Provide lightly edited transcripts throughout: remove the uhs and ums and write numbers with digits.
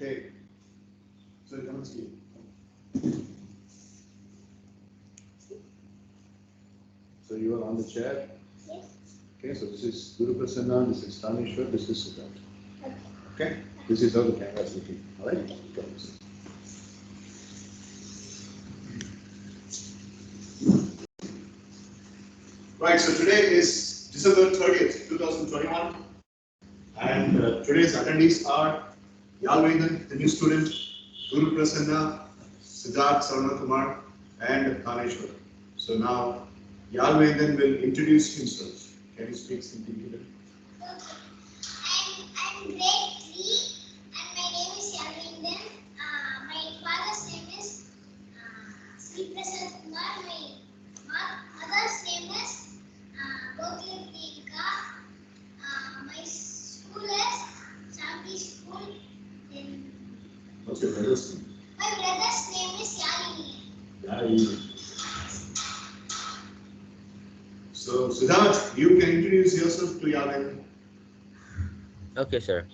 Okay. So come and see. So you are on the chair. Yes. Okay. So this is Guru Prasanna. This is Tanishwar. This is Siddharth. Okay. Okay. This is how the camera is looking. All right. Come. Right. So today is December 30th, 2021. And today's attendees are Yalvendan, the new student, Guru Prasanna, Siddharth Sarnakumar, and Taneshwar. So now Yalvendan will introduce himself. Can you speak something to them? Okay. I'm grade 3 and my name is Yalvendan. My father's name is Sri Prasad Kumar. My mother's name is Gokul Priyanka. My school is Shanti School. Then What's your brother's name? my brother's name is Yalini. Yalvendan. So Siddharth, you can introduce yourself to Yalvendan. Okay, sir.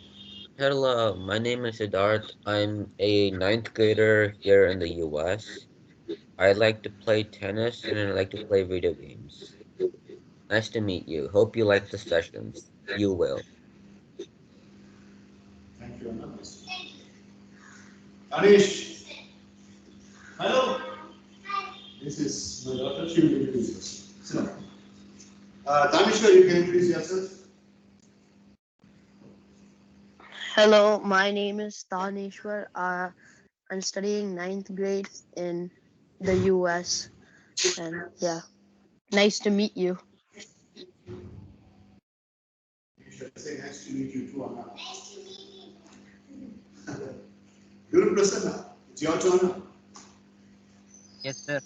Hello, my name is Siddharth. I'm a ninth grader here in the US. I like to play tennis and I like to play video games. Nice to meet you. Hope you like the sessions. You will. Thank you, Anna. Thank you. Anish, hello. Hi. This is my daughter. She will introduce herself. Sit down. Tanishwar, you can introduce yourself. Hello, my name is Taneshwar. I'm studying ninth grade in the US. And yeah, nice to meet you. You should say nice to meet you too, Anna. Nice to meet you. Guru Prasanna, it's your turn now. Yes, sir.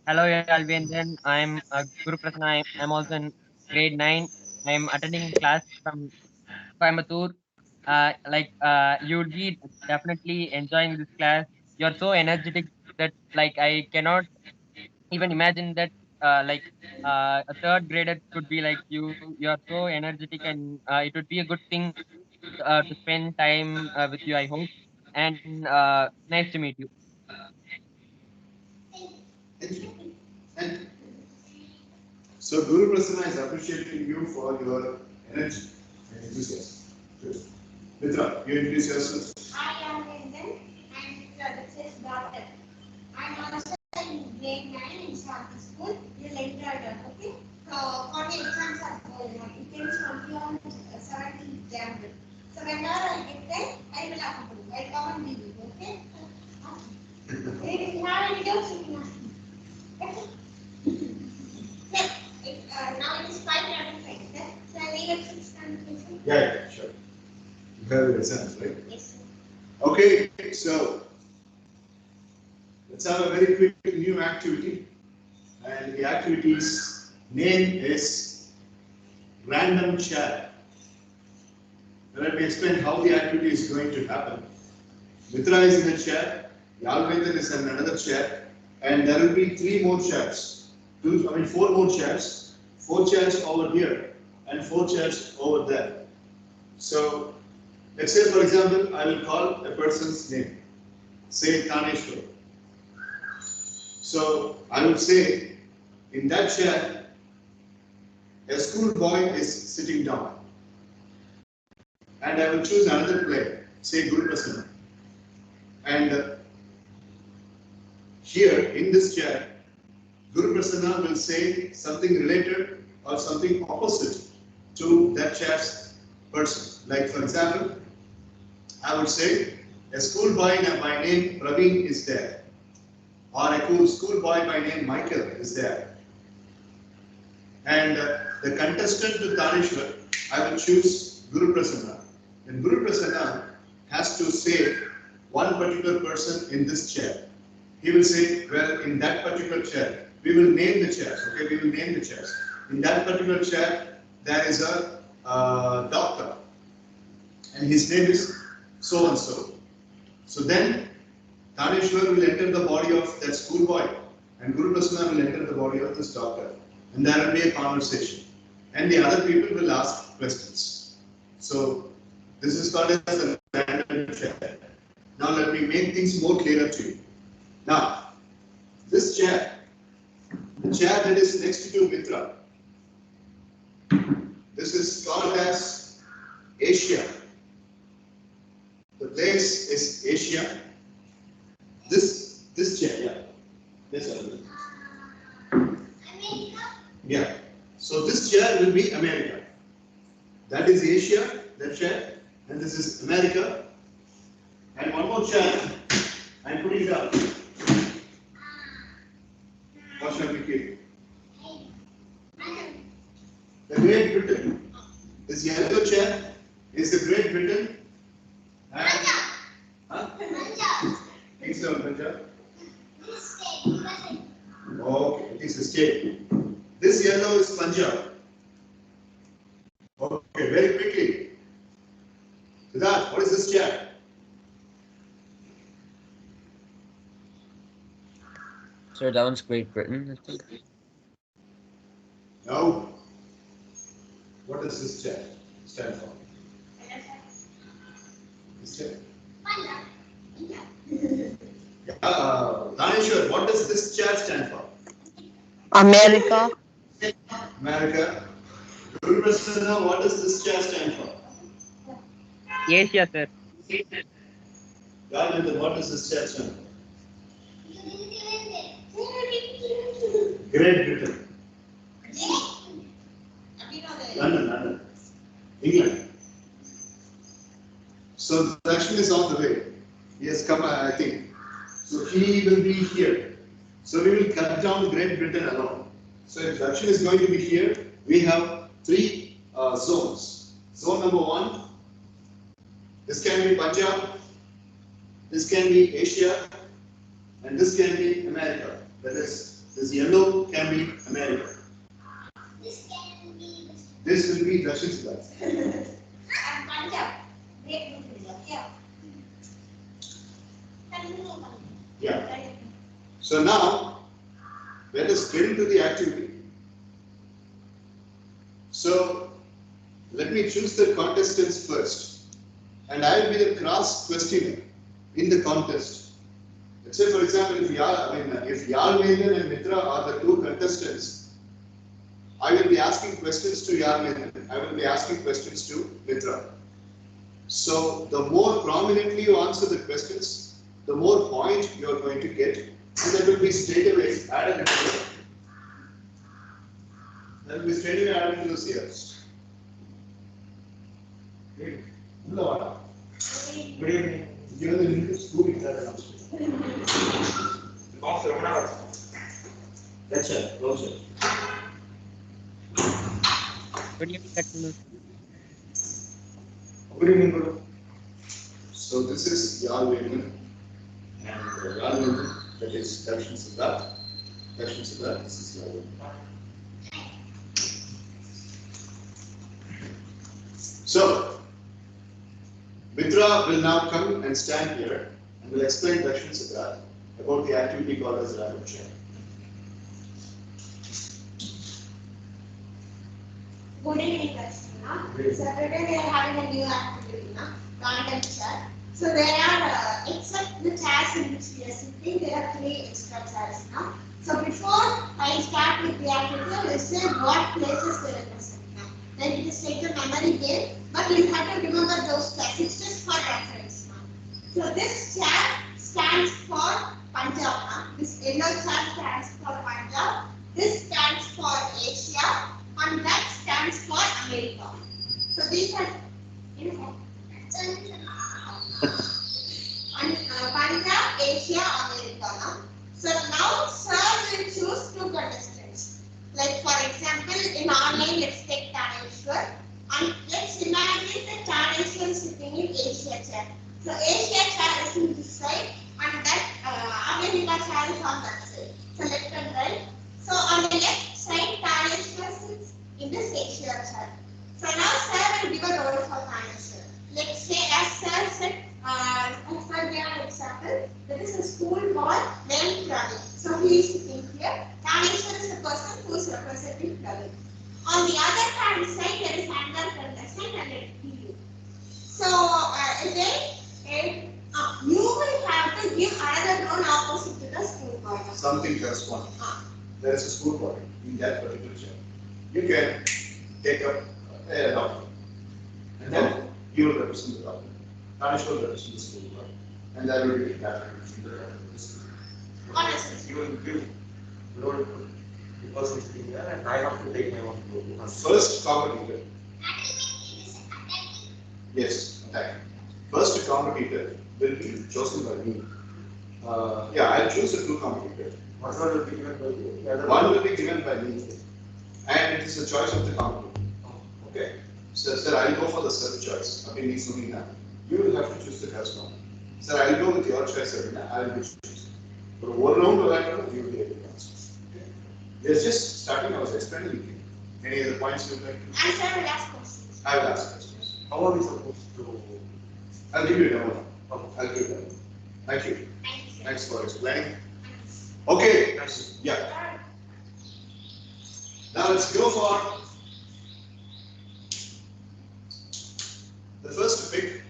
Hello, Alvin. I'm Guru Prasanna. I'm also in grade 9. I'm attending class from Coimbatore. You would be definitely enjoying this class. You're so energetic that like I cannot even imagine that a third grader could be like you. You're so energetic, and it would be a good thing to spend time with you, I hope. And nice to meet you. Thank you. Thank you. So Guru Prasanna is appreciating you for your energy and enthusiasm. Good. Mitra, you introduce yourself. I am Lindan and this is daughter. I'm also in grade 9 in Shanti School. You'll enjoy that, okay? So, for the exams are going on. It ends only on 17th January. So, whenever I get there, I will accompany you. I'll come and visit you, okay? If you have any doubts, you can ask me. Okay? Now it is 5:45, sir. So, I leave at 6:10, please. Yeah, sure. You have your exams, right? Yes, sir. Okay, so let's have a very quick new activity. And the activity's name is Random Chat. Now let me explain how the activity is going to happen. Mitra is in a chair, Yalvendan is in another chair, and there will be three more chairs. Four more chairs. 4 chairs over here and 4 chairs over there. So let's say, for example, I will call a person's name. Say Taneshwar. So I will say, in that chair, a schoolboy is sitting down. And I will choose another player, say Guru Prasanna. And here, in this chair, Guru Prasanna will say something related or something opposite to that chair's person. Like, for example, I would say, a schoolboy by name Praveen is there. Or a schoolboy by name Michael is there. And the contestant to Taneshwar, I will choose Guru Prasanna. And Guru Prasanna has to say one particular person in this chair. He will say, well, in that particular chair, we will name the chairs, okay? We will name the chairs. In that particular chair, there is a doctor. And his name is so-and-so. So then, Taneshwar will enter the body of that schoolboy, and Guru Prasanna will enter the body of this doctor. And there will be a conversation. And the other people will ask questions. So, this is called as a random chair. Now let me make things more clearer to you. Now, this chair, the chair that is next to Mitra, this is called as Asia. The place is Asia. This chair, yeah. This one. America. Yeah. So this chair will be America. That is Asia, that chair, and this is America. And one more chair, I'm putting it up. What shall we keep? The Great Britain. This yellow chair is the Great Britain. And, huh? Kingston, Punjab. Okay, it is a state. This yellow is Punjab. Okay, very quickly. Siddharth, what is this chair? Sir, that one's Great Britain, I think. No. What does this chair stand for? This chair? Dhaneshwar, what does this chair stand for? America. America. Guru Prasanna, what does this chair stand for? Asia, sir. Garland, what does this chair stand for? Great Britain. London. England. So Dakshin is on the way. He has come, I think. So he will be here. So we will cut down Great Britain alone. So if Dakshin is going to be here, we have three zones. Zone number 1, this can be Punjab, this can be Asia, and this can be America. That is, this yellow can be America. This will be Dakshin's class. Yeah. So now, let us get into the activity. So, let me choose the contestants first. And I will be the cross questioner in the contest. Let's say, for example, if Yarmendran and Mitra are the two contestants, I will be asking questions to Yarmendran. I will be asking questions to Mitra. So, the more prominently you answer the questions, the more point you are going to get, and that will be straight away added into the. That will be straight away added into the CRs. Hello. Good evening. Given the link to school, is that announced? That's it. Close it. Good evening, Dr. Good evening, Guru. So this is Yarmendran and Yarmendran, that is Dakshin Siddharth. Dakshin Siddharth, this is Yarmendran. So, Mitra will now come and stand here and will explain Dakshin Siddharth about the activity called as rapid chair. Good evening, Krishna. So today we are having a new activity, content chair. So there are, except the chairs in which we are sitting, there are 3 extra chairs now. So before I start with the activity, let's say what places they represent now. Then it is take a memory game, but you have to remember those chairs. It's just for reference now. So this chair stands for Punjab now. This yellow chair stands for Punjab. This stands for Asia. And that stands for America. So these are Punjab, Asia, America. So now sir will choose 2 contestants. Like for example, in online, let's take Taneshwar. And let's imagine that Taneshwar is sitting in Asia chair. So Asia chair is in this side, and that America chair is on that side. So left and right. So on the left side, Taneshwar sits in this Asia chair. So now sir will give a role for Taneshwar. Let's say as sir said, for an example, there is a school boy named Ravi. So he is sitting here. Taneshwar is the person who is representing Ravi. On the other hand side, there is another contestant and you. So again, something corresponding. There is a school body in that particular chair. You can take up a doctor, and then you will represent the doctor. Tanish will represent the school body, and that will be that represent the school. You will give role to the person sitting there, and I have to take my own role. First competitor. Yes, attack. First competitor will be chosen by me. Yeah, I'll choose the two competitors. One will be given by you, the other One will be given by me, and it is a choice of the competitor. Okay. So, sir, I'll go for the self-choice. Okay, you will have to choose the corresponding. Sir, I'll go with your choice, Arina. I will be choosing. For one round of that, you will be able to answer. Okay. We are just starting. I was explaining. Any other points you would like to? Answer the last questions. I will ask questions. how are we supposed to? I'll give you a demo. I'll give you a demo. Thank you. Thank you, sir. Thanks for explaining. Okay. Yeah. Now let's go for the first pick.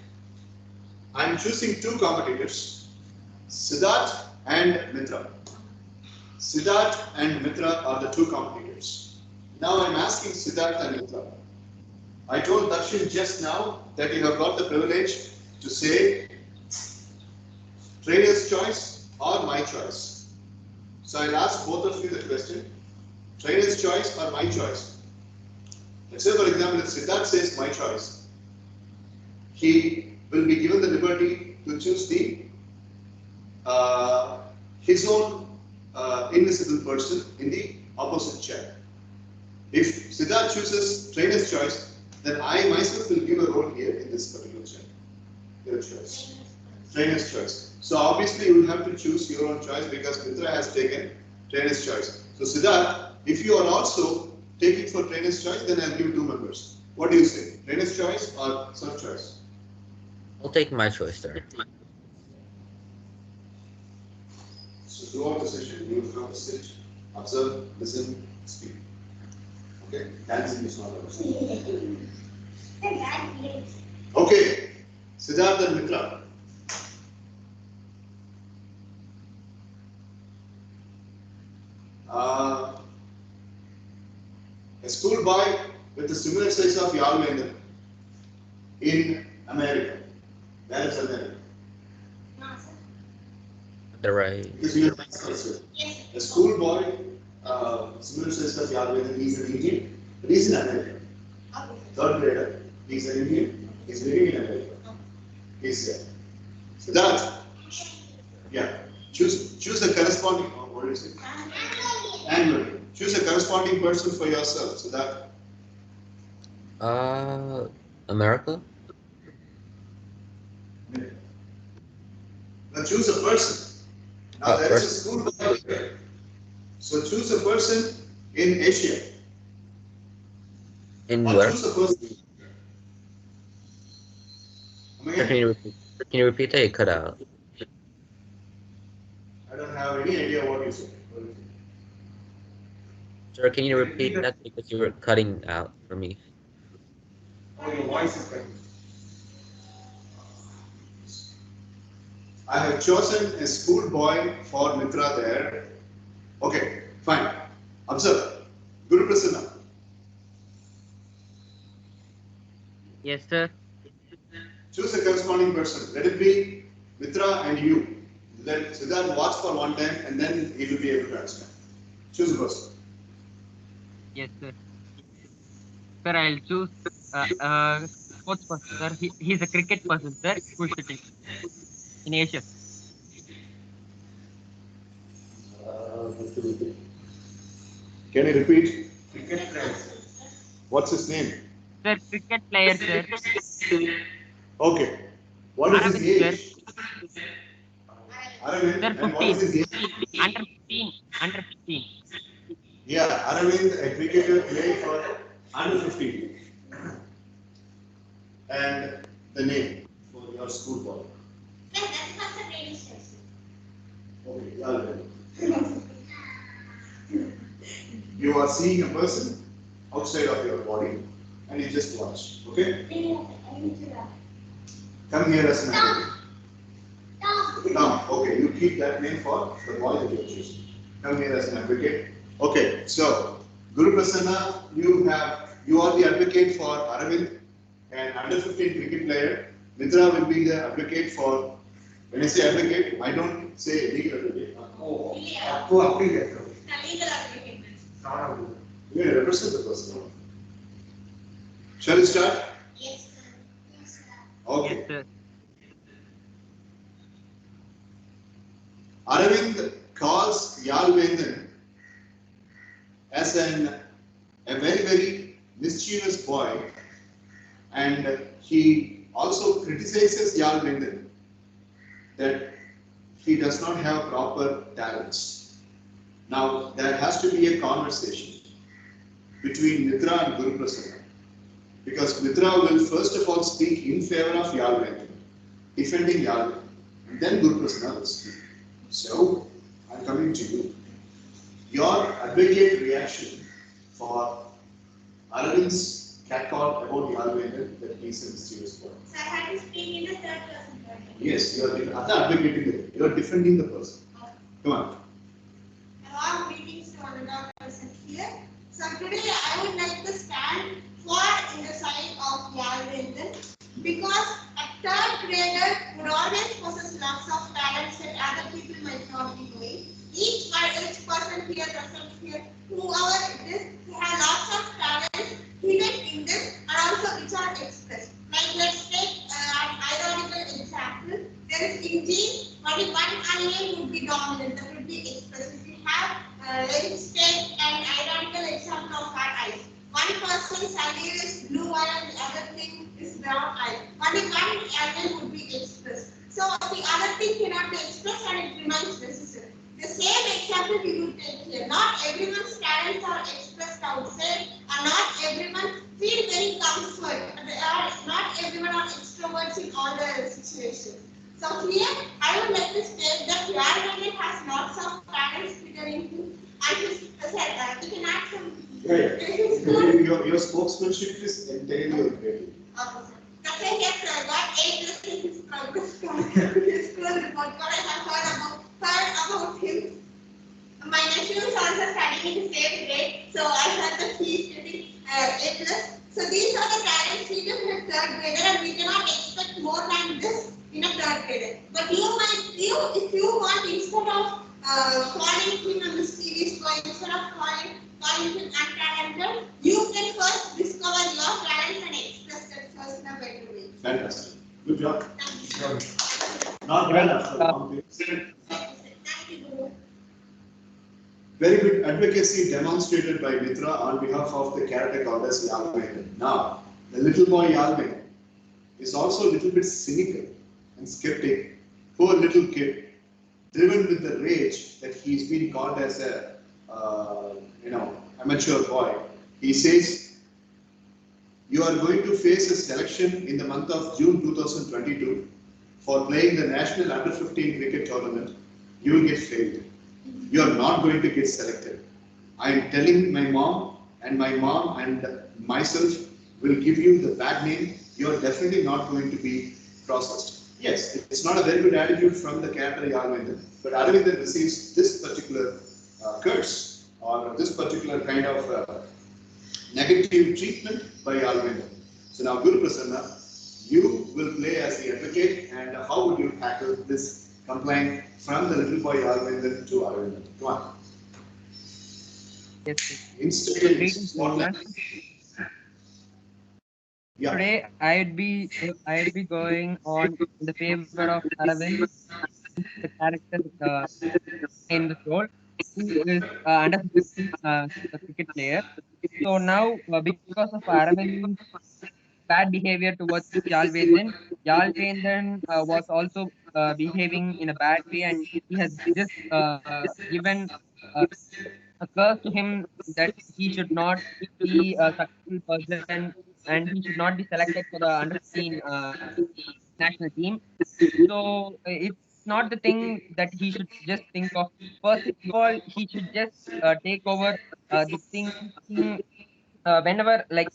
I'm choosing two competitors, Siddharth and Mitra. Siddharth and Mitra are the two competitors. Now I'm asking Siddharth and Mitra. I told Dakshin just now that you have got the privilege to say trainer's choice or my choice. So I'll ask both of you the question, trainer's choice or my choice. Let's say, for example, if Siddharth says my choice, he will be given the liberty to choose his own invisible person in the opposite chair. If Siddharth chooses trainer's choice, then I myself will give a role here in this particular chair. Your choice. Trainer's choice. So obviously you will have to choose your own choice because Mitra has taken trainer's choice. So Siddharth, if you are also taking for trainer's choice, then I'll give two members. What do you say? Trainer's choice or self-choice? I'll take my choice, sir. So throughout the session, you will have to sit, observe, listen, speak. Okay? Dancing is not allowed. Okay. Siddharth and Mitra. A school boy with a similar size of Yalvender in America. Where is America? The right. Because we are a school boy, similar size of Yalvender, he's an Indian, but he's in America. Third grader, he's an Indian, he's living in America. He's there. So that, yeah, choose a corresponding, what is it? Annually. Choose a corresponding person for yourself. So that. America? Now choose a person. Now there is a school boy here. So choose a person in Asia. In Or where? choose a person. Sir, can you repeat that? You cut out. I don't have any idea what you said. Sir, can you repeat that because you were cutting out for me? Oh, your voice is cutting. I have chosen a school boy for Mitra there. Okay, fine. Observe. Guru Prasanna. Yes, sir. Choose a corresponding person. Let it be Mitra and you. Let Siddharth watch for one time and then he will be able to understand. Choose a person. Yes, sir. Sir, I'll choose sports person, sir. He's a cricket person, sir, who's sitting in Asia. Can you repeat? Cricket player. What's his name? Sir, cricket player, sir. Okay. What is his Aravind, sir. age? Aravind. Sir, And what is 15. his age? Under 15. Under 15. Yeah, Aravind, a cricketer playing for under 15. And the name for your school ball. Okay, Aravind. You are seeing a person outside of your body and you just watch. Okay? Come here as an activity. Now, okay, you keep that name for the boy that you are choosing. Come here as an advocate. Okay, so Guru Prasanna, you are the advocate for Aravind, and under 15 cricket player. Mitra will be the advocate for. When I say advocate, I don't say legal advocate. Oh, Yeah. affiliate. The legal argument. Not a You will represent the person. Shall we start? Yes, sir. Yes, sir. Okay. Yes, sir. Aravind calls Yalvendan as a very mischievous boy, and he also criticizes Yalvendan that he does not have proper talents. Now, there has to be a conversation between Mitra and Guru Prasanna, because Mitra will first of all speak in favor of Yalvendan, defending Yalvendan, and then Guru Prasanna will speak. So, I'm coming to you. Your advocate reaction for Arvind's catcall about Yalvendan that he is a mysterious boy. So I had to speak in a third person. Right? Yes, you are advocating it. You are defending the person. Come on. All greetings to another person here. So today I would like to stand for in the side of Yalvendan because a third grader would always possess lots of talents that other people might not be doing. Each person here present here, whoever it is, he has lots of talents hidden in them and also which are expressed. Like let's take an ironical example. There is in genes, only one allele would be dominant, that would be expressed. If you have, let's take an ironical example of our eyes. One person's allele is blue eye and the other thing is brown eye. Only one allele would be expressed. So the other thing cannot be expressed and it remains necessary. The same example we will take here. Not everyone's talents are expressed outside and not everyone feel very comfort. Not everyone are extroverts in all the situations. So here I would like to state that Yalvendan has lots of talents figured into and he can add some. Your spokesmanship is entirely okay. That's why he has got 8 in his school report. What I have heard about him. My nephew is also studying in the same grade, so I heard that he is getting A+. So these are the talents we do in a third grader, and we cannot expect more than this in a third grader. But if you want, instead of calling him a mischievous boy, instead of calling him untalented, you can first discover your talents and express that first in a better way. Fantastic. Good job. Thank you. Not bad after all. Thank you, Guru. Very good advocacy demonstrated by Mitra on behalf of the character called as Yalvendan. Now, the little boy Yalvendan is also a little bit cynical and skeptic. Poor little kid, driven with the rage that he's been called as a amateur boy. He says, "You are going to face a selection in the month of June 2022 for playing the national under 15 cricket tournament. You will get failed. You are not going to get selected. I am telling my mom and myself will give you the bad name. You are definitely not going to be processed." Yes, it's not a very good attitude from the character Yalvendan, but Aravindan receives this particular curse or this particular kind of negative treatment by Yalvendan. So now Guru Prasanna, you will play as the advocate, and how would you tackle this complaint from the little boy Yalvendan to Aravindan? Come on. Yes, sir. Instantly. Greetings, everyone. Yeah. Today I'd be going on in the favor of Aravind, the character in this role, who is under 15 a cricket player. So now, because of Arvind's bad behavior towards Yalvendan was also behaving in a bad way, and he has just given uh, a curse to him that he should not be a successful person and he should not be selected for the under 15 national team. So it's not the thing that he should just think of. First of all, he should just take over the thinking whenever he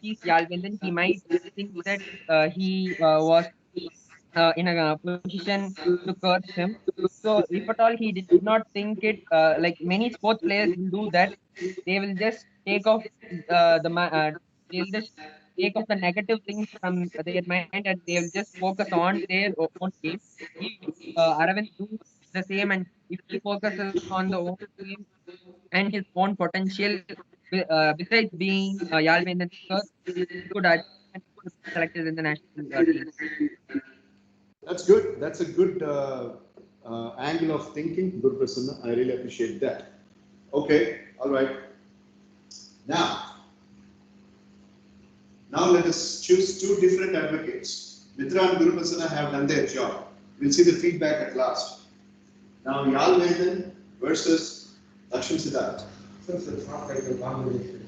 sees Yalvin, then he might think that he was in a position to curse him. So if at all he did not think it, like many sports players will do that, they will just take off they'll just take off the negative things from their mind and they will just focus on their own game. If Aravind do the same and if he focuses on the own game and his own potential, besides being Yalvendan, he could achieve and he could be selected in the national team. That's good. That's a good angle of thinking, Guru Prasanna. I really appreciate that. Okay, all right. Now, let us choose two different advocates. Mitra and Guru Prasanna have done their job. We'll see the feedback at last. Now, Yalvendan versus Dakshin Siddharth. Since it's not like a conversation.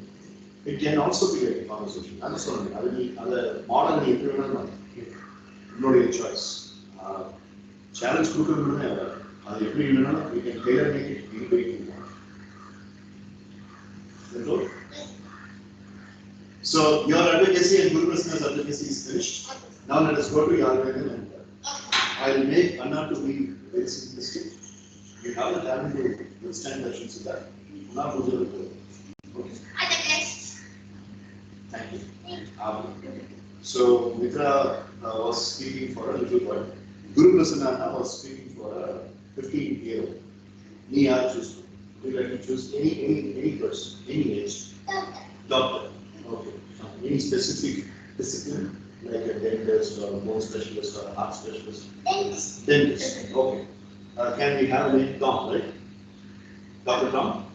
It can also be a conversation. I'm sorry. Other modern improvement. Your choice. Challenge Kuku, we can tailor make it any way you want. So your advocacy and Guru Prasanna's advocacy is finished. Now let us go to Yalvendan and I'll make Anna to be very simplistic. We have the talent to withstand Dakshin Siddharth. Anna Puja will go. Okay. Thank you. So Mitra was speaking for a little while. Guru Prasanna was speaking for a 15-year-old. Me, I choose. Would you like to choose any person, any age? Doctor. Okay. Any specific discipline, like a dentist or a bone specialist or a heart specialist? Dentist. Okay. Can we have a name? Tom, right? Dr. Tom?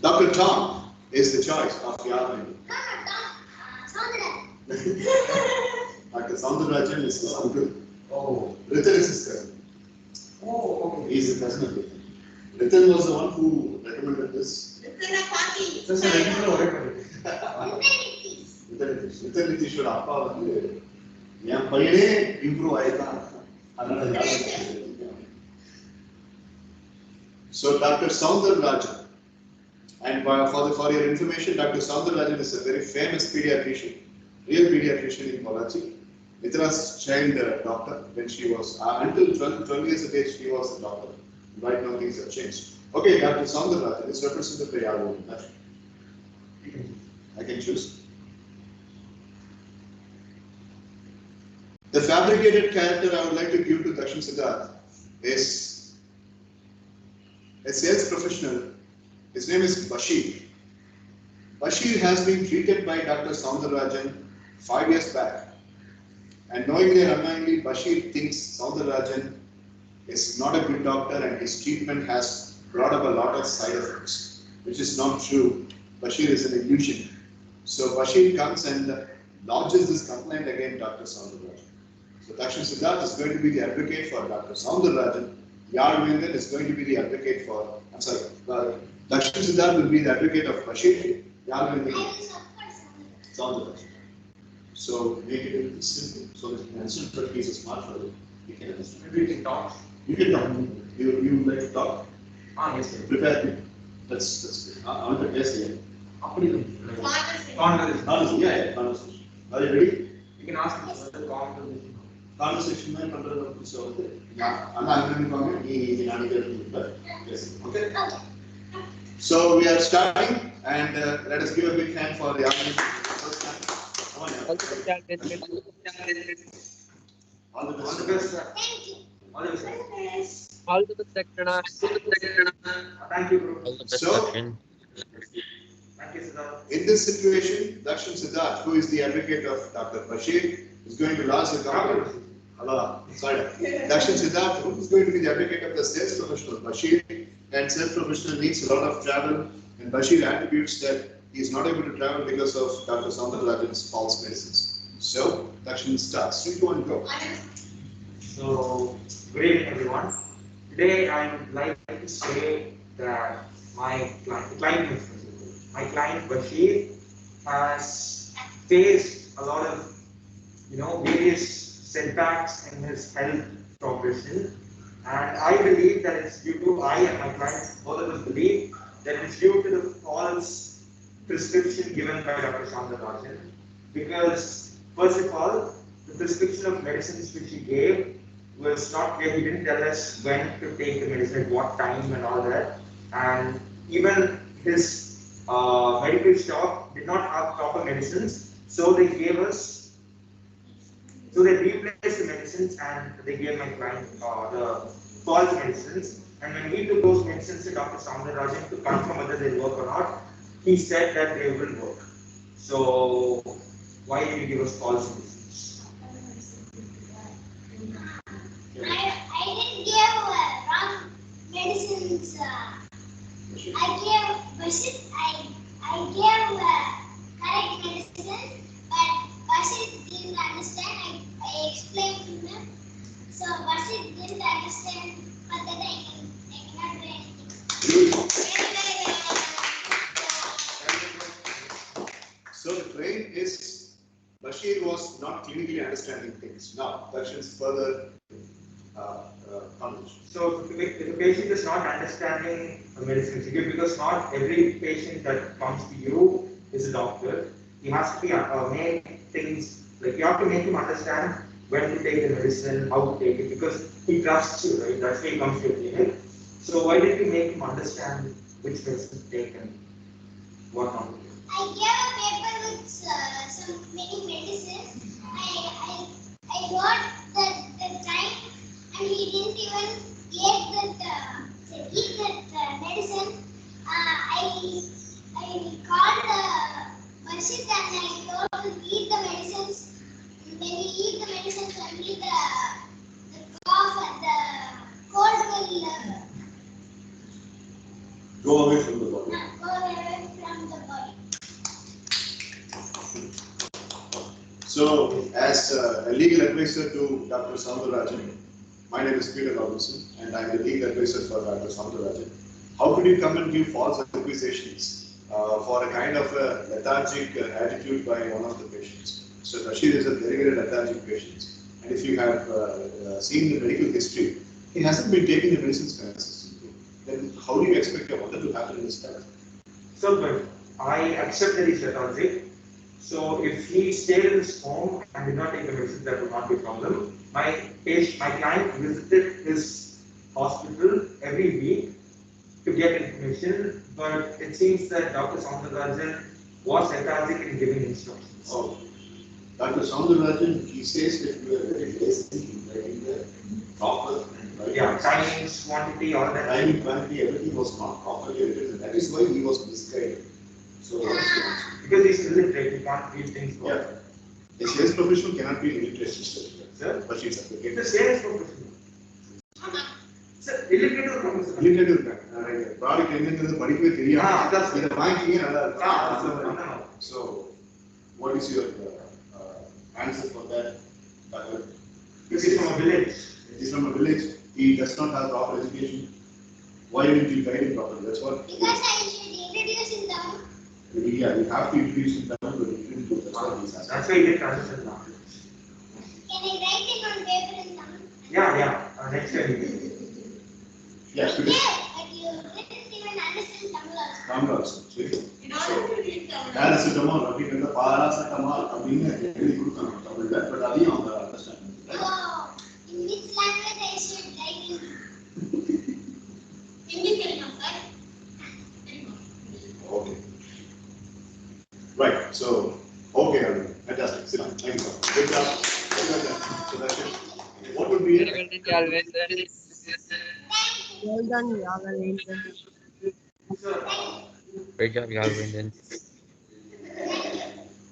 Dr. Tom is the choice of Yalvendan. Dr. Soundarajan is his uncle. Oh. Ritan is his cousin. Oh, okay. He is the cousin of Ritan. Ritan was the one who recommended this. Just a regular order. Ritan Nitishwar அப்பா வந்து என் பையனே improve ஆயிருக்கான். அதனால So Dr. Soundarajan, and for your information, Dr. Soundarajan is a very famous pediatrician, real pediatrician in Karachi. Mitra's child doctor when she was until 12 years of age, she was a doctor. Right now things have changed. Okay, Dr. Soundarajan is represented by Yalvendan. I can choose. The fabricated character I would like to give to Dakshin Siddharth is a sales professional. His name is Bashir. Bashir has been treated by Dr. Soundarajan 5 years back. And knowingly or unknowingly, Bashir thinks Soundarajan is not a good doctor and his treatment has brought up a lot of side effects, which is not true. Bashir is an illusion. So Bashir comes and launches this complaint against Dr. Soundarajan. So Dakshin Siddharth is going to be the advocate for Dr. Soundarajan. Yalvendan is going to be the advocate for, Dakshin Siddharth will be the advocate of Bashir. Yalvendan Soundarajan. So make it simple so that you can answer, but he's a smart fellow. You can understand. Maybe we can talk. You can talk. You like to talk? Yes, sir. Prepare me. That's good. I want to test here. Conversation. Yeah, conversation. Are you ready? You can ask me for the conversation. Conversation mein பண்றது புதுசா வந்து அண்ணா அண்ணனுக்கு நீ நாளைக்கு எடுத்து yes. Okay. So we are starting and let us give a big hand for the audience. Come on. All the best, Yalvendan. All the best. All the best, sir. All the best, sir. All the best, Dakshana. Thank you, bro. All the best, So- Dakshin. Thank you, Siddharth. In this situation, Dakshin Siddharth, who is the advocate of Dr. Bashir, is going to lodge the complaint. Sorry. Dakshin Siddharth, who is going to be the advocate of the sales professional Bashir, and sales professional needs a lot of travel, and Bashir attributes that he is not able to travel because of Dr. Soundarajan's false medicines. So, Dakshin starts. 3, 2, 1, go. So, good evening, everyone. Today, I would like to say that my client Bashir has faced a lot of, various setbacks in his health progression, and I believe that it's due to I and my client both of us believe that it's due to the false prescription given by Dr. Soundarajan. Because first of all, the prescription of medicines which he gave was not clear. He didn't tell us when to take the medicine, at what time, and all that. And even his medical shop did not have proper medicines, so they gave us, so they replaced the medicines and they gave my client the false medicines. And when he took those medicines to Dr. Soundararajan to confirm whether they work or not, he said that they will work. So why did he give us false medicines? I didn't give wrong medicines. I gave I gave correct medicine, but Bashir didn't understand. I explained to him. So Bashir didn't understand, but then I cannot do anything. Very. So the claim is Bashir was not clinically understanding things. Now, Darshan's further conversation. So if the patient is not understanding the medicine, because not every patient that comes to you is a doctor. He has to be make things like you have to make him understand when to take the medicine, how to take it, because he trusts you, right? That's why he comes to your clinic. So why did you make him understand which medicine to take and what not to take? I gave a paper with some many medicines. I got the time, and he didn't even eat that medicine. I called Bashir and I told him to eat the medicines. When he eat the medicines, only the cough and the cold will Go away from the body. go away from the body. So, as a legal advisor to Dr. Soundararajan, my name is Peter Robinson, and I'm the legal advisor for Dr. Soundararajan. How could you come and give false accusations for a kind of a lethargic attitude by one of the patients? So, Rashid is a very lethargic patient, and if you have seen the medical history, he hasn't been taking the medicines consistently. Then, how do you expect your mother to happen in this time? So, but I accept that he's lethargic. So if he stayed in his home and did not take the medicine, that would not be a problem. My client visited his hospital every week to get information, but it seems that Dr. Soundararajan was lethargic in giving instructions. Oh, Dr. Soundararajan, he says that you are very lazy in writing the proper and Yeah, timings, quantity, all that. timing, quantity, everything was not properly written. That is why he was misguided. So, Because he's illiterate, he can't read things yeah, well. a sales professional cannot be an illiterate Sir? but she's It's the applicated. sales professional. Sir, illiterate or professional? Illiterate இருக்காங்க product என்னங்கிறது படிக்கவே தெரியாது அதான் இதை வாங்கிக்கிங்க நல்லா no. இருக்கும். So, what is your answer for that? This is from a village. He is from a village. He does not have proper education. Why didn't you guide him properly? That's what. Because I should introduce in them. Yeah, you have to introduce him down to the different group. That's what he's asking. That's why he did transition now. Can I write it on paper in them? Yeah. Next time. Yeah, I did, but you didn't even understand Tamil also. Tamil also. சரி. In order to read Tamil. Paracetamol அப்படிங்கறத paracetamol அப்படின்னு எழுதி கொடுக்கணும் தமிழ்ல but அதையும் அவங்க understand Oh, in which language I should write in? Hindi தெரியுமா sir? Okay. Right. So, okay, Arvind. Fantastic. Sit down. Thank you, sir. Good job. So that's it. What would be Well done, Yavalendran. Great job, Yalvindan.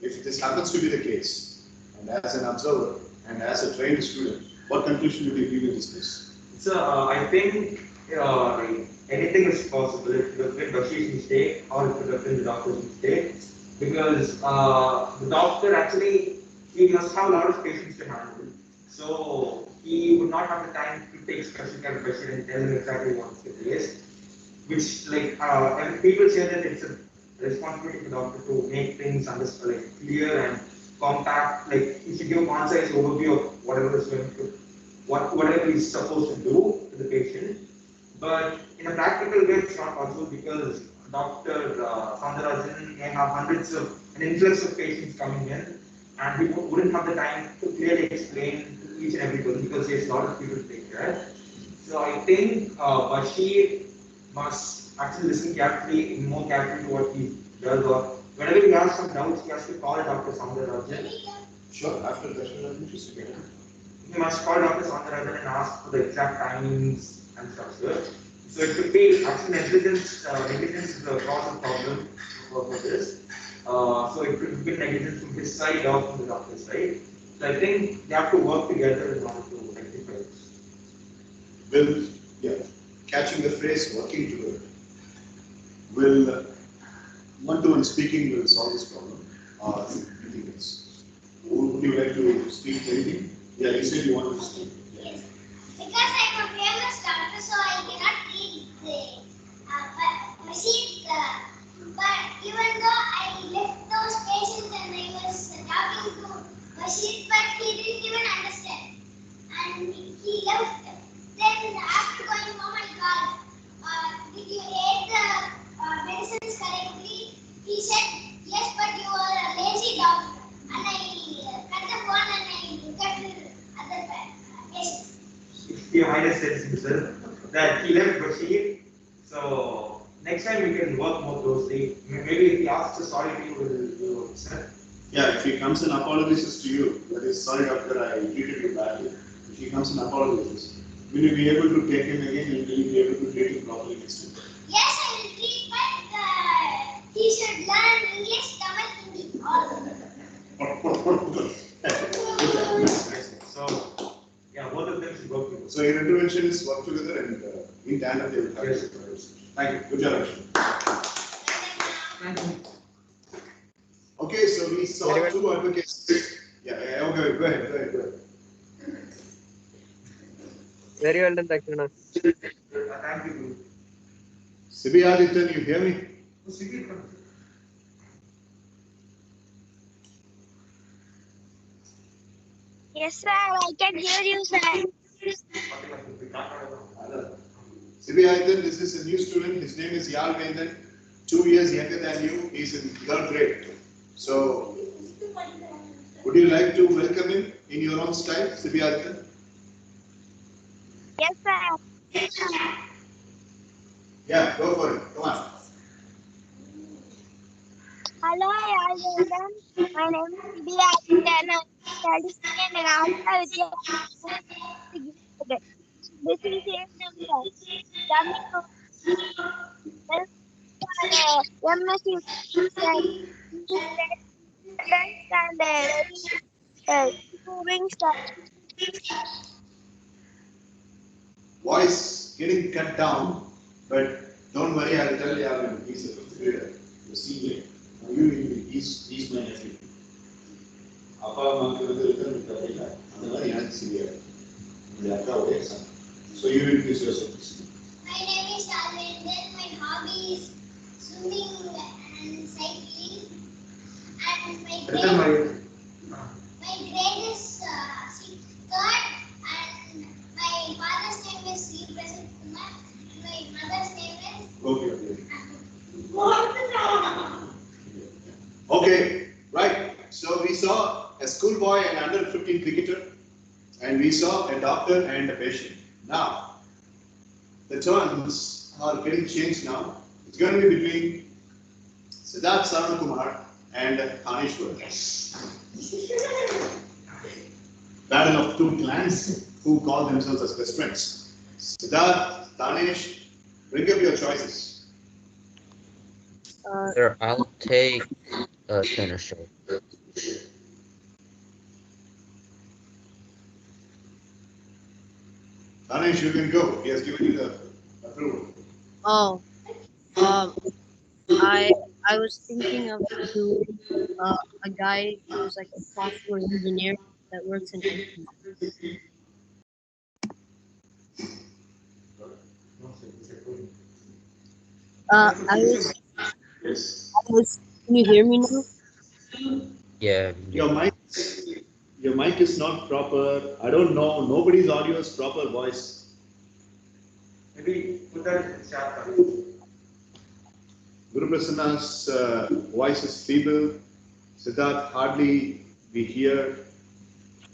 if this happens to be the case, and as an observer and as a trained student, what conclusion would you give in this case? So I think like anything is possible. It could have been Bashir's mistake or it could have been the doctor's mistake. Because the doctor actually, he must have a lot of patients to handle. So he would not have the time to take special care of Bashir and tell him exactly what's the case. Which and people say that it's a responsibility of the doctor to make things understood, like clear and compact. Like he should give a concise overview of whatever is going to, whatever he's supposed to do to the patient. But in a practical way, it's not possible because Dr. Soundararajan may have hundreds of an influx of patients coming in, and we wouldn't have the time to clearly explain to each and everybody because there's a lot of people to take care. So I think Bashir must actually listen carefully, more carefully to what he does. Or whenever he has some doubts, he has to call Dr. Soundarajan. Sure, after that, interesting. He must call Dr. Soundarajan and ask for the exact timings and stuff. So it could be actually negligence. Negligence is the cause of problem for this. So it could be negligence from his side or from the doctor's side. So I think they have to work together in order to rectify this. Will, yeah, catching the phrase working together. Will one-to-one speaking will solve this problem or anything else? Would you like to speak anything? Yeah, you said you wanted to speak. Yes. Because I'm a famous doctor, so I cannot read the machine. But even though I left those patients and I was talking to machine, but he didn't even understand. And he left. Then after going, oh my God, did you ate the medicines correctly? He said, yes, but you are a lazy doctor. And I cut the phone and I looked at the other patients. He might have said himself that he left Bashir. So next time we can work more closely. Maybe if he asks us sorry, we will accept. Yeah, if he comes and apologizes to you, that is, sorry doctor, I treated you badly. If he comes and apologizes, will you be able to take him again and will you be able to treat him properly next time? Yes, I will treat, but he should learn English, Tamil, Hindi, all of them. So yeah, both of them should work together. So your interventions work together and in tandem they will have Yes. this. Thank you. Good job, Akshay. Thank you. Okay, so we saw Very well. two advocates. Yeah, okay, go ahead. Very well done, Dakshina. Thank you, Guru. Sibi Adityan, you hear me? Yes, sir, I can hear you, sir. Sibi Adityan, this is a new student. His name is Yal Vendan, 2 years younger than you. He's in 3rd grade. So, would you like to welcome him in your own style, Sibi Adityan? Yes, sir. Yeah, go for it. Come on. Hello, everyone. My name is Vidya and I'm studying in Rasta Vidya. This is a number. Coming to MSES and improving stuff. Voice getting cut down, but don't worry, I'll tell you, he's a 5th grader, the senior. He's my nephew. அப்பா அம்மாக்கு வந்து return விட்டாங்க அந்த மாதிரி எனக்கு சரியா இந்த அக்காவுடைய son. So you introduce yourself. My name is Alvin. My hobby is swimming and cycling. And my grade is 3rd. And my father's name is Sri Prasad Kumar. My mother's name is. Okay. Okay, right. So we saw a schoolboy and under 15 cricketer, and we saw a doctor and a patient. Now, the turns are getting changed now. It's going to be between Siddharth Saranakumar and Tanishwar. Battle of two clans who call themselves as best friends. Siddharth, Tanish, bring up your choices. Sir, I'll take Tanisha. Tanish, you can go. He has given you the approval. Oh, I was thinking of doing a guy who's like a software engineer that works in IT. I was. Can you hear me now? Yeah. Your mic is not proper. I don't know. Nobody's audio is proper voice. Maybe put that in the chat. Guru Prasanna's voice is feeble. Siddharth hardly We hear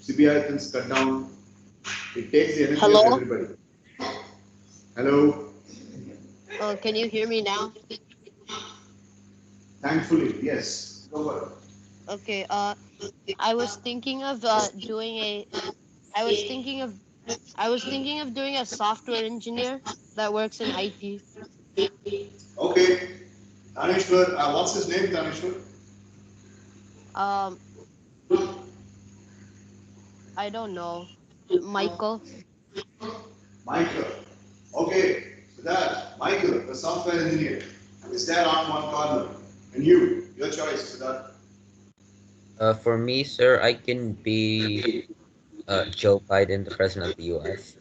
CBI things cut down. It takes the energy of Hello? everybody. Hello. Can you hear me now? Thankfully, yes. Go for it. Okay, I was thinking of doing a I was thinking of doing a software engineer that works in IT. Okay. Tanishwar, what's his name, Tanishwar? Um, I don't know. Michael. Michael. Okay. So that, Michael, the software engineer, is there on one corner. And you, your choice, so that. For me, sir, I can be Joe Biden, the president of the U.S.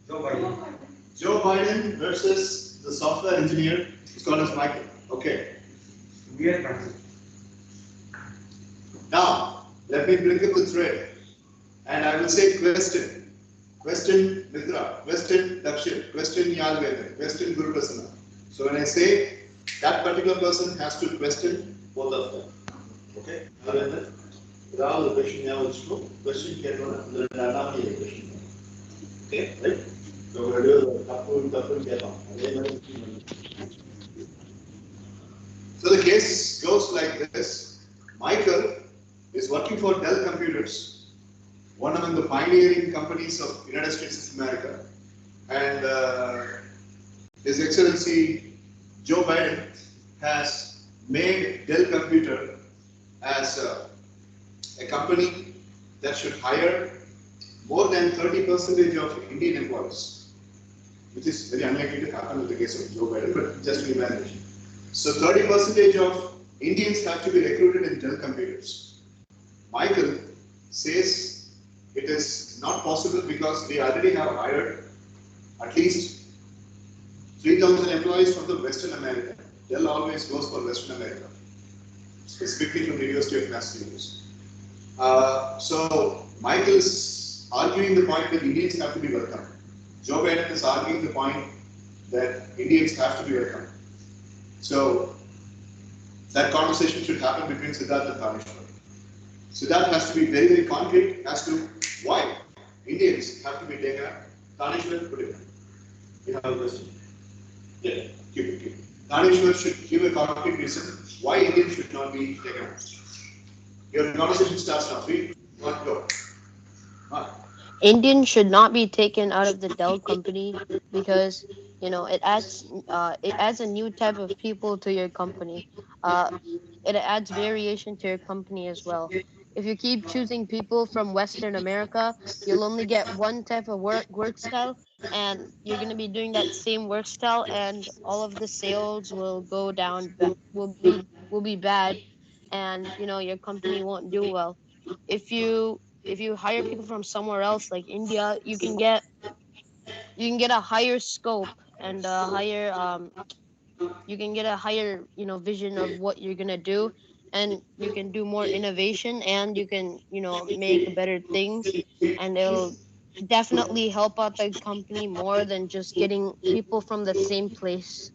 Joe Biden. Joe Biden versus the software engineer who's called as Michael. Okay. Weird country. Now, let me bring up the thread. And I will say question. Question Mitra, question Dakshin, question Yalveda, question Guru Prasanna. So when I say that particular person has to question both of them. Okay? Yalveda, Rahul question now is true. Question Ketona, the Nana question. Okay? Right? So we're doing the Tapu Ketam. So the case goes like this. Michael is working for Dell Computers, one among the pioneering companies of United States of America. And His Excellency Joe Biden has made Dell Computer as a company that should hire more than 30% of Indian employees, which is very unlikely to happen with the case of Joe Biden, but just imagine. So 30% of Indians have to be recruited in Dell Computers. Michael says it is not possible because they already have hired at least 3,000 employees from the Western America. Dell always goes for Western America, specifically from the University of Massachusetts. So Michael is arguing the point that Indians have to be welcome. Joe Biden is arguing the point that Indians have to be welcome. So that conversation should happen between Siddharth and Tanishwar. Siddharth has to be very, very concrete as to why Indians have to be taken up. Tanishwar, put it in. You have a question? Yeah, keep it, keep it. Tanishwar should give a concrete reason why Indians should not be taken up. Your conversation starts now. 3, 1, go. Indian should not be taken out of the Dell company because it adds a new type of people to your company. Uh, it adds variation to your company as well. If you keep choosing people from Western America, you'll only get one type of work style, and you're gonna be doing that same work style, and all of the sales will go down. Will be bad, and your company won't do well. If you hire people from somewhere else like India, you can get a higher scope and a higher you can get a higher vision of what you're gonna do, and you can do more innovation, and you can make better things, and it'll definitely help out the company more than just getting people from the same place.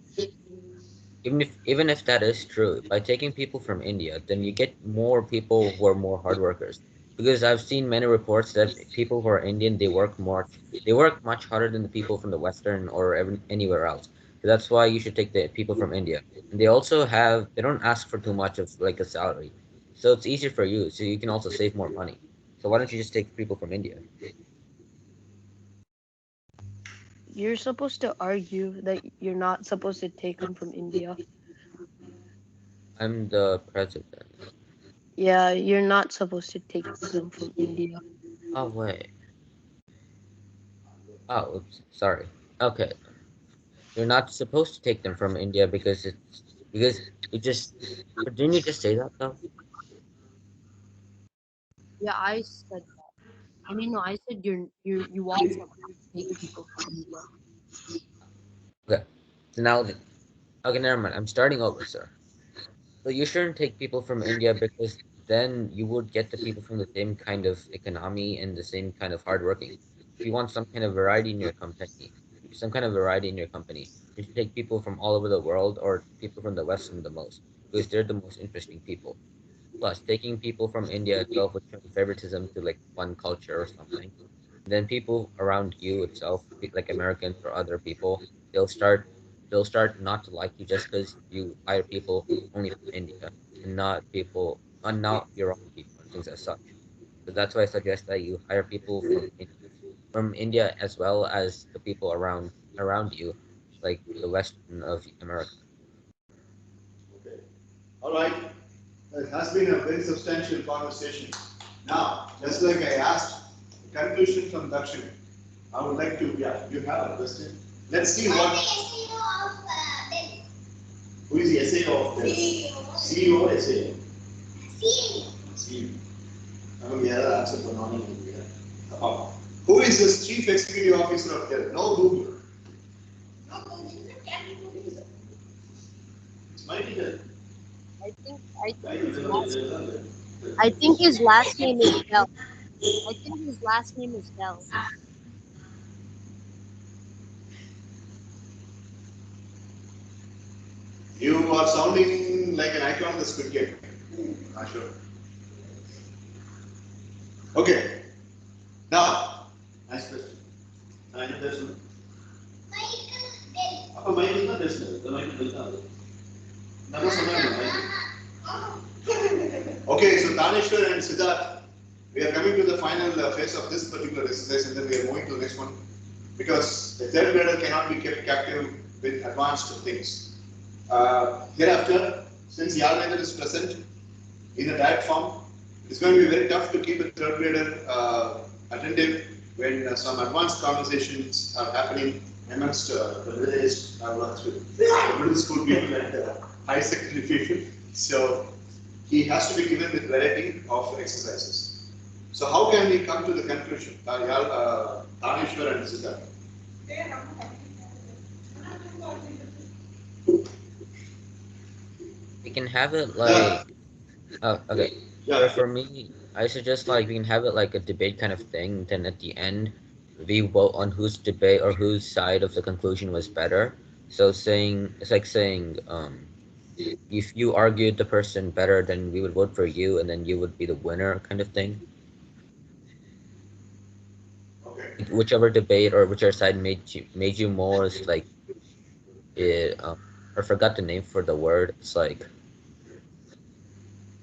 Even if that is true, by taking people from India, then you get more people who are more hard workers. Because I've seen many reports that people who are Indian, they work much harder than the people from the Western or anywhere else. So that's why you should take the people from India. And they don't ask for too much of like a salary. So it's easier for you. So you can also save more money. So why don't you just take people from India? You're supposed to argue that you're not supposed to take them from India. I'm the president. Yeah, you're not supposed to take them from India. Oh wait. Oh, oops, sorry. Okay. You're not supposed to take them from India because it just but didn't you just say that though? Yeah, I said that. I mean, no, I said you also have to take people from India. Okay. So now okay, never mind. I'm starting over, sir. So you shouldn't take people from India because then you would get the people from the same kind of economy and the same kind of hardworking. If you want some kind of variety in your company, you should take people from all over the world or people from the West from the most because they're the most interesting people. plus taking people from India itself would show favoritism to like one culture or something. Then people around you itself, like Americans or other people, they'll start they'll start not to like you just because you hire people only from India and not people and not your own people and things as such. So that's why I suggest that you hire people from India as well as the people around you, like the western of America. Okay. All right. It has been a very substantial conversation. Now, just like I asked, the conclusion from Dakshin, I would like to, yeah, you have a question. Let's see what. Who is the SAO of the CEO SAO? CEO. நமக்கு யாராவது answer பண்ணுவாங்க. Who is the chief executive officer of Dell? No Google. It's mighty Dell. I think his last name is Bell. I think his last name is Bell. You are sounding like an icon of the Squid Game. Not sure. Okay. Now, nice question. Any question? Apa Michael is not question. The Michael is not. Never Michael. Okay, so Tanishwar and Siddharth, we are coming to the final phase of this particular exercise, and then we are moving to the next one, because the third grader cannot be kept captive with advanced things. Hereafter, since Yalvendra is present in a direct form, it's going to be very tough to keep a third grader attentive when some advanced conversations are happening amongst the middle school people and high secondary people. So he has to be given with variety of exercises. So how can we come to the conclusion? Tanishwar and Siddharth. We can have it like okay. Yeah. For me, I suggest like we can have it like a debate kind of thing. Then at the end, we vote on whose debate or whose side of the conclusion was better. So saying it's like saying if you argued the person better, then we would vote for you, and then you would be the winner, kind of thing. Okay. Whichever debate or whichever side made you most like it. I forgot the name for the word. It's like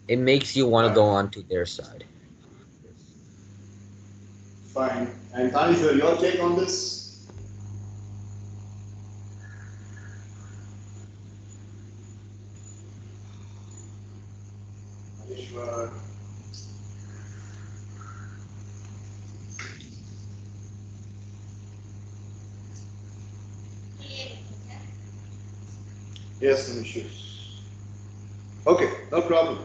it makes you want to go on to their side. Fine. And Tanishwar, your take on this? Tanishwar. Yes, some issues. Okay, no problem.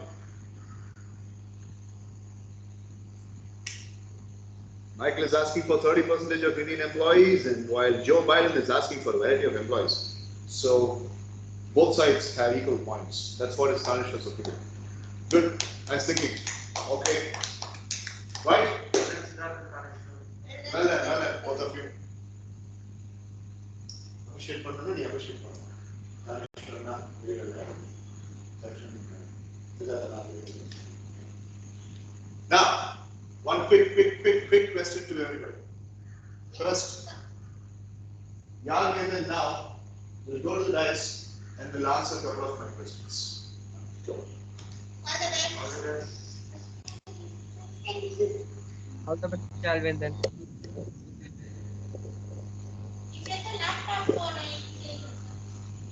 Michael is asking for 30% of Indian employees, and while Joe Biden is asking for a variety of employees. So both sides have equal points. That's what is Tanishwar's opinion. Good. Nice thinking. Okay. Right? Well done, both of you. Appreciate பண்ணனும், நீ appreciate பண்ணணும். Tanishwarna, now, one quick question to everybody. First, Yalvendra now will go to the dais and will answer a couple of my questions. Go. All the best, Alvin, then.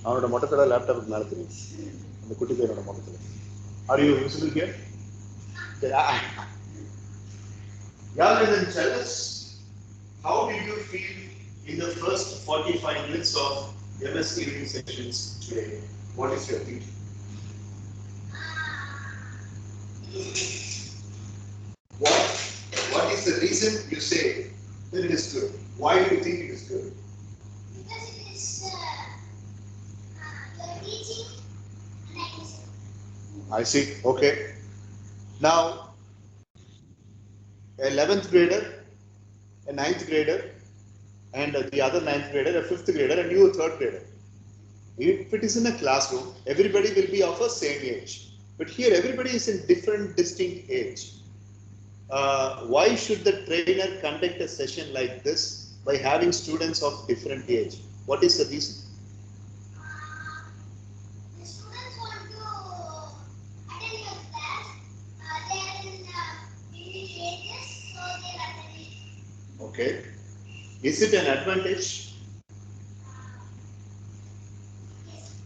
அவனோட மொட்டத்தோட லேப்டாப்புக்கு மேலே தெரியும் அந்த குட்டி பையனோட மொட்டத்தில். Are you visible here? Yalvendra, tell us, how did you feel in the first 45 minutes of MSc reading sessions today? What is your thinking? What is the reason you say that it is good? Why do you think it is good? Because it is you're teaching and I listen. I see. Okay. Now, a 11th grader, a 9th grader, and the other 9th grader, a 5th grader, and you a 3rd grader. If it is in a classroom, everybody will be of a same age. But here everybody is in different distinct age. Why should the trainer conduct a session like this by having students of different age? What is the reason? The students want to attend your class. They are in different ages, so they are attending. Okay. Is it an advantage?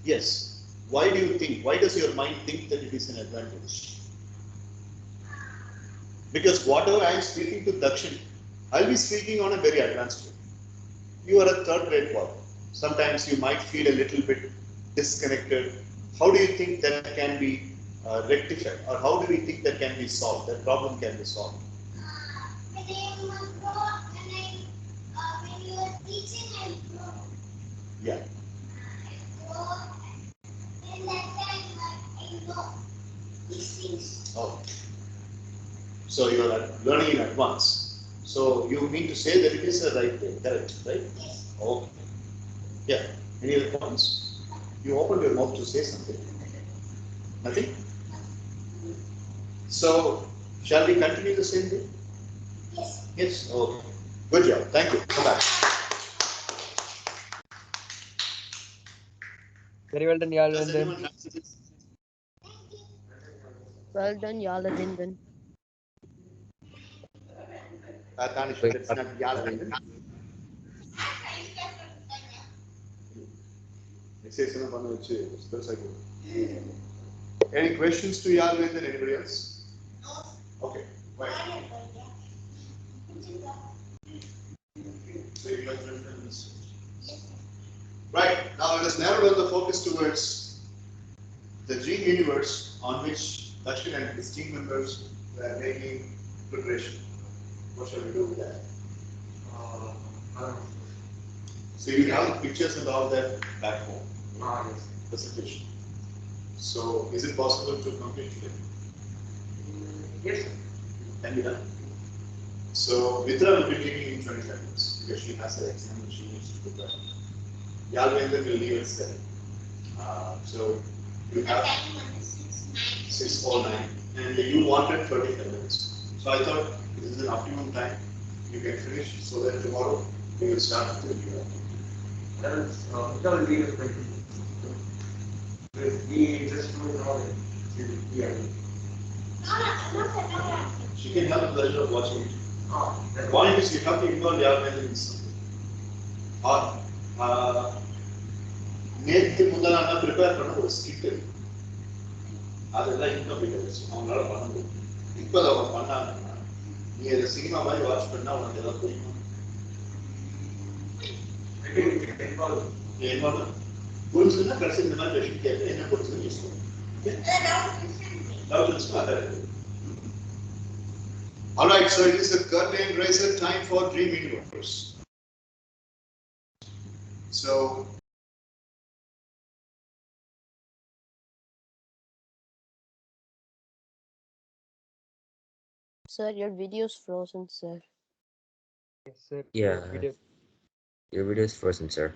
Yes. Why do you think? Why does your mind think that it is an advantage? Because whatever I am speaking to Dakshin, I'll be speaking on a very advanced way. You are a third grade boy. Sometimes you might feel a little bit disconnected. How do you think that can be rectified? Or how do we think that can be solved? That problem can be solved? When I am a pro, when you are teaching, I grow. Yeah. I grow. In that time, I know these things. Oh. So you are learning in advance. So you mean to say that it is the right way, correct? Right? Yes. Okay. Yeah. Any other points? You opened your mouth to say something. Nothing? So, shall we continue the same way? Yes. Yes. Okay. Good job. Thank you. Come back. Very well done, y'all. Does And then anyone have Well done, Yalavindan. Tanish, Wait, that's not Yalavindan. Exercise பண்ண வச்சு பெருசா Any questions to Yalavindan? Anybody else? Okay. Right. So you like reference. Right. Now let us narrow down the focus towards the dream universe on which Dakshin and his team members were making preparation. What shall we do with that? So you have pictures and all that back home. Yes. Presentation. So is it possible to complete it? Yes. Can be done. So Mitra will be taking in 25 minutes because she has her exam and she needs to prepare. Yalvendra will leave at 7. So you have 6:09 and you wanted 35 minutes. So I thought this is an optimum time. You can finish so that tomorrow we will start with the new. That is, Mr. will be with we just do it all. Yeah. She can have the pleasure of watching it. The That's point is you have to involve Yalvendra in something. Or நேற்று முதல்ல நான் prepare பண்ண ஒரு skid இருக்கு அதெல்லாம் incomplete அவங்களால பண்ண முடியும் இப்போ அதை அவங்க பண்ணாங்கன்னா நீ அதை சினிமா மாதிரி வாட்ச் பண்ணா உனக்கு எதாவது புரியுமா என்னோட புரிஞ்சுதுன்னா கடைசி இந்த மாதிரி கொஸ்டின் கேட்டு என்ன புரிஞ்சுன்னு யூஸ் பண்ணுங்க டவுட் இருந்துச்சுன்னா அதை இருக்கு All right, so it is a curtain raiser time for Dream Universe. So Sir, your video's frozen, sir. yes, sir. Yeah, Video. your video is frozen, sir.